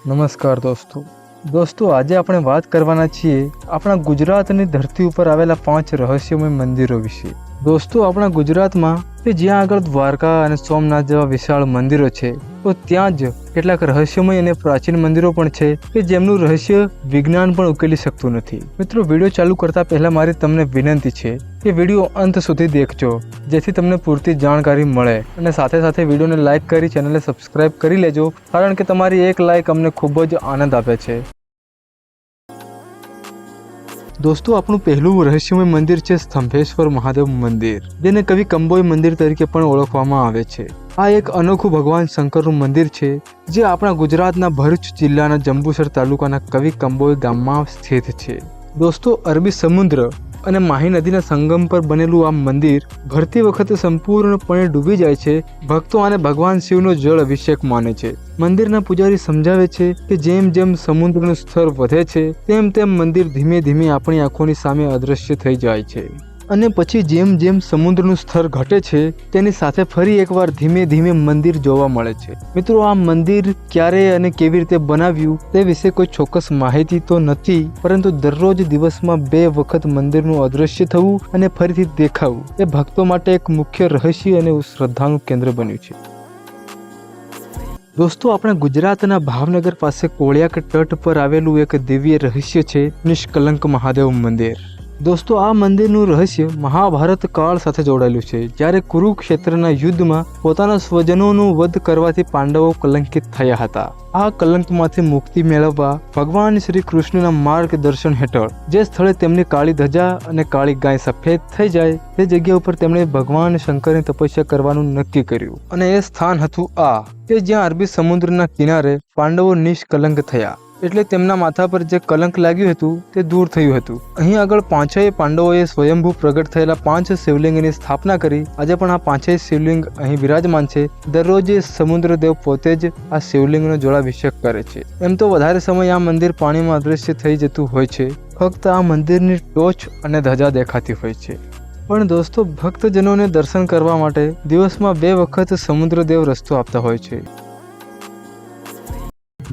નમસ્કાર દોસ્તો આજે આપણે વાત કરવાના છીએ આપણા ગુજરાતની ધરતી ઉપર આવેલા 5 રહસ્યમય મંદિરો વિશે। દોસ્તો આપણા ગુજરાતમાં કે જ્યાં આગળ દ્વારકા અને સોમનાથ જેવા વિશાળ મંદિરો છે, તો ત્યાં જ કેટલાક રહસ્યમય અને પ્રાચીન મંદિરો પણ છે કે જેમનું રહસ્ય વિજ્ઞાન પણ ઉકેલી શકતું નથી। મિત્રો, વિડીયો ચાલુ કરતા પહેલા મારી તમને વિનંતી છે કે વિડીયો અંત સુધી દેખજો, જેથી તમને પૂરતી જાણકારી મળે, અને સાથે સાથે વિડીયોને લાઇક કરી ચેનલને સબસ્ક્રાઇબ કરી લેજો, કારણ કે તમારી એક લાઇક અમને ખૂબ જ આનંદ આપે છે। દોસ્તો, આપણું પહેલું રહસ્યમય મંદિર છે સ્તંભેશ્વર મહાદેવ મંદિર, જેને કવિ કંબોઈ મંદિર તરીકે પણ ઓળખવામાં આવે છે। આ એક અનોખું ભગવાન શંકરનું મંદિર છે, જે આપણા ગુજરાતના ભરૂચ જિલ્લાના જંબુસર તાલુકાના કવિ કંબોઈ ગામમાં સ્થિત છે। દોસ્તો, અરબી સમુદ્ર અને માહી નદીના સંગમ પર બનેલું આ મંદિર ભરતી વખતે સંપૂર્ણપણે ડૂબી જાય છે। ભક્તો આને ભગવાન શિવનો જળ અભિષેક માને છે। મંદિરના પૂજારી સમજાવે છે કે જેમ જેમ સમુદ્રનું સ્તર વધે છે, તેમ તેમ મંદિર ધીમે ધીમે આપણી આંખોની સામે અદૃશ્ય થઈ જાય છે, અને પછી જેમ જેમ સમુદ્રનું સ્તર ઘટે છે, તેની સાથે ફરી એકવાર ધીમે ધીમે મંદિર જોવા મળે છે। મિત્રો, આ મંદિર ક્યારે અને કેવી રીતે બનાવ્યું તે વિશે કોઈ ચોક્કસ માહિતી તો નથી, પરંતુ દરરોજ દિવસમાં 2 વખત મંદિરનું અદૃશ્ય થવું અને ફરીથી દેખાવું એ ભક્તો માટે એક મુખ્ય રહસ્ય અને શ્રદ્ધાનું કેન્દ્ર બન્યું છે। દોસ્તો, આપણા ગુજરાતના ભાવનગર પાસે કોળિયાક તટ પર આવેલું એક દિવ્ય રહસ્ય છે નિષ્કલંક મહાદેવ મંદિર। દોસ્તો, આ મંદિરનું રહસ્ય મહાભારત કાળ સાથે જોડાયેલું છે, જ્યારે કુરુક્ષેત્રના યુદ્ધમાં પોતાના સ્વજનોનું વધ કરવાથી પાંડવો કલંકિત થયા હતા। આ કલંકમાંથી મુક્તિ મેળવવા ભગવાન શ્રી કૃષ્ણના માર્ગદર્શન હેઠળ જે સ્થળે તેમની કાળી ધજા અને કાળી ગાય સફેદ થઈ જાય તે જગ્યા ઉપર તેમણે ભગવાન શંકરની તપસ્યા કરવાનું નક્કી કર્યું, અને એ સ્થાન હતું આ કે જ્યાં અરબી સમુદ્રના કિનારે પાંડવો નિષ્કલંક થયા, એટલે તેમના માથા પર જે કલંક લાગ્યું હતું તે દૂર થયું હતું। અહીં આગળ 5 પાંડવોએ સ્વયંભૂ પ્રગટ થયેલા 5 શિવલિંગની સ્થાપના કરી। આજે પણ આ 5 શિવલિંગ અહીં બિરાજમાન છે। દરરોજ સમુદ્રદેવ પોતે જ આ શિવલિંગનો જળાભિષેક કરે છે। એમ તો વધારે સમય આ મંદિર પાણીમાં અદૃશ્ય થઈ જતું હોય છે, ફક્ત આ મંદિરની ટોચ અને ધજા દેખાતી હોય છે। પણ દોસ્તો, ભક્તજનોને દર્શન કરવા માટે દિવસમાં 2 વખત સમુદ્રદેવ રસ્તો આપતા હોય છે।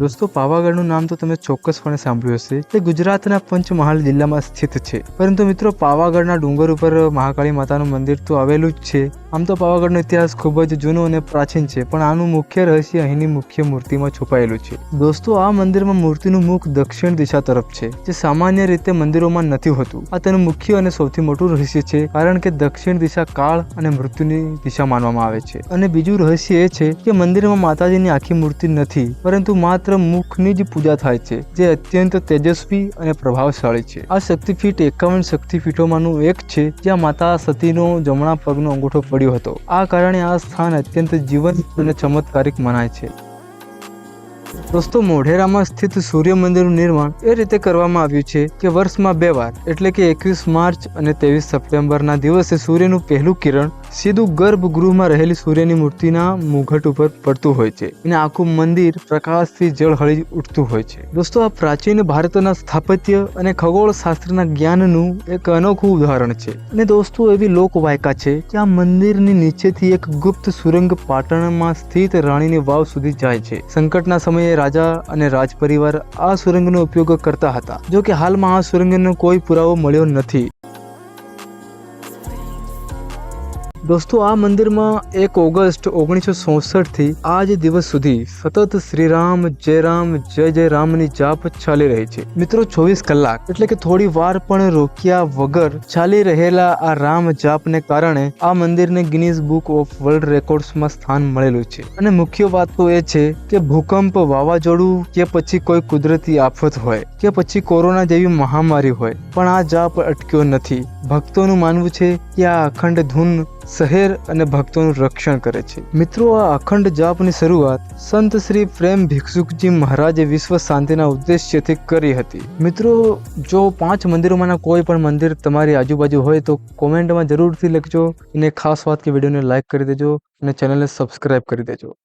દોસ્તો, પાવાગઢનું નામ તો તમે ચોક્કસપણે સાંભળ્યું હશે। તે ગુજરાતના પંચમહાલ જિલ્લામાં સ્થિત છે, પરંતુ મિત્રો, પાવાગઢના ડુંગર ઉપર મહાકાળી માતાનું મંદિર તો આવેલું જ છે। આમ તો પાવાગઢનો ઇતિહાસ ખૂબ જ જૂનો અને પ્રાચીન છે, પણ આનું મુખ્ય રહસ્ય અહીંની મુખ્ય મૂર્તિમાં છુપાયેલું છે। દોસ્તો, આ મંદિરમાં મૂર્તિનું મુખ દક્ષિણ દિશા તરફ છે, જે સામાન્ય રીતે મંદિરોમાં નથી હોતું। આ તેનું મુખ્ય અને સૌથી મોટું રહસ્ય છે, કારણ કે દક્ષિણ દિશા કાળ અને મૃત્યુની દિશા માનવામાં આવે છે। અને બીજું રહસ્ય એ છે કે મંદિરમાં માતાજીની આખી મૂર્તિ નથી, પરંતુ માત્ર મુખની જ પૂજા થાય છે, જે અત્યંત તેજસ્વી અને પ્રભાવશાળી છે। આ શક્તિપીઠ 51 શક્તિપીઠોમાંનું એક છે, જ્યાં માતા સતીનો જમણા પગનો અંગૂઠો પડ્યો હતો। આ કારણે આ સ્થાન અત્યંત જીવંત અને ચમત્કારિક મનાય છે। દોસ્તો, મોઢેરામાં સ્થિત સૂર્ય મંદિરનું નિર્માણ એ રીતે કરવામાં આવ્યું છે કે વર્ષમાં 2 વાર, એટલે કે 21 માર્ચ અને 23 સપ્ટેમ્બરના દિવસે સૂર્યનું પહેલું કિરણ સીધું ગર્ભગૃહમાં રહેલી સૂર્યની મૂર્તિના મુઘટ ઉપર પડતું હોય છે, અને આખું મંદિર પ્રકાશથી ઝળહળી ઉઠતું હોય છે। દોસ્તો, આ પ્રાચીન ભારતના સ્થાપત્ય અને ખગોળશાસ્ત્રના જ્ઞાનનું એક અનોખું ઉદાહરણ છે। અને દોસ્તો, એવી લોકવાયકા છે કે આ મંદિરની નીચેથી એક ગુપ્ત સુરંગ પાટણમાં સ્થિત રાણીની વાવ સુધી જાય છે। સંકટના સમયે રાજા અને રાજપરિવાર આ સુરંગનો ઉપયોગ કરતા હતા, જો કે હાલમાં આ સુરંગનો કોઈ પુરાવો મળ્યો નથી। દોસ્તો, આ મંદિરમાં 1 ઓગસ્ટ 1966 થી આજ દિવસ સુધી સતત શ્રીરામ જય રામ જય જય રામની જાપ ચાલી રહી છે। મિત્રો, 24 કલાક એટલે કે થોડી વાર પણ રોક્યા વગર ચાલી રહેલા આ રામ જાપને કારણે આ મંદિરને ગિનીઝ બુક ઓફ વર્લ્ડ રેકોર્ડ્સમાં સ્થાન મળેલું છે। અને મુખ્ય વાત તો એ છે કે ભૂકંપ, વાવાઝોડું કે પછી કોઈ કુદરતી આફત હોય કે પછી કોરોના જેવી મહામારી હોય, પણ આ જાપ અટક્યો નથી। ભક્તોનું માનવું છે કે આ અખંડ ધૂન શહેર અને ભક્તોનું રક્ષણ કરે છે। મિત્રો, આ અખંડ જાપની શરૂઆત સંત શ્રી પ્રેમ ભિક્ષુકજી મહારાજે વિશ્વ શાંતિના ઉદ્દેશ્યથી કરી હતી। મિત્રો, જો 5 મંદિરોમાંના કોઈ પણ મંદિર તમારી આજુબાજુ હોય તો કોમેન્ટમાં જરૂરથી લખજો, અને ખાસ વાત કે વિડીયોને લાઇક કરી દેજો અને ચેનલને સબસ્ક્રાઇબ કરી દેજો।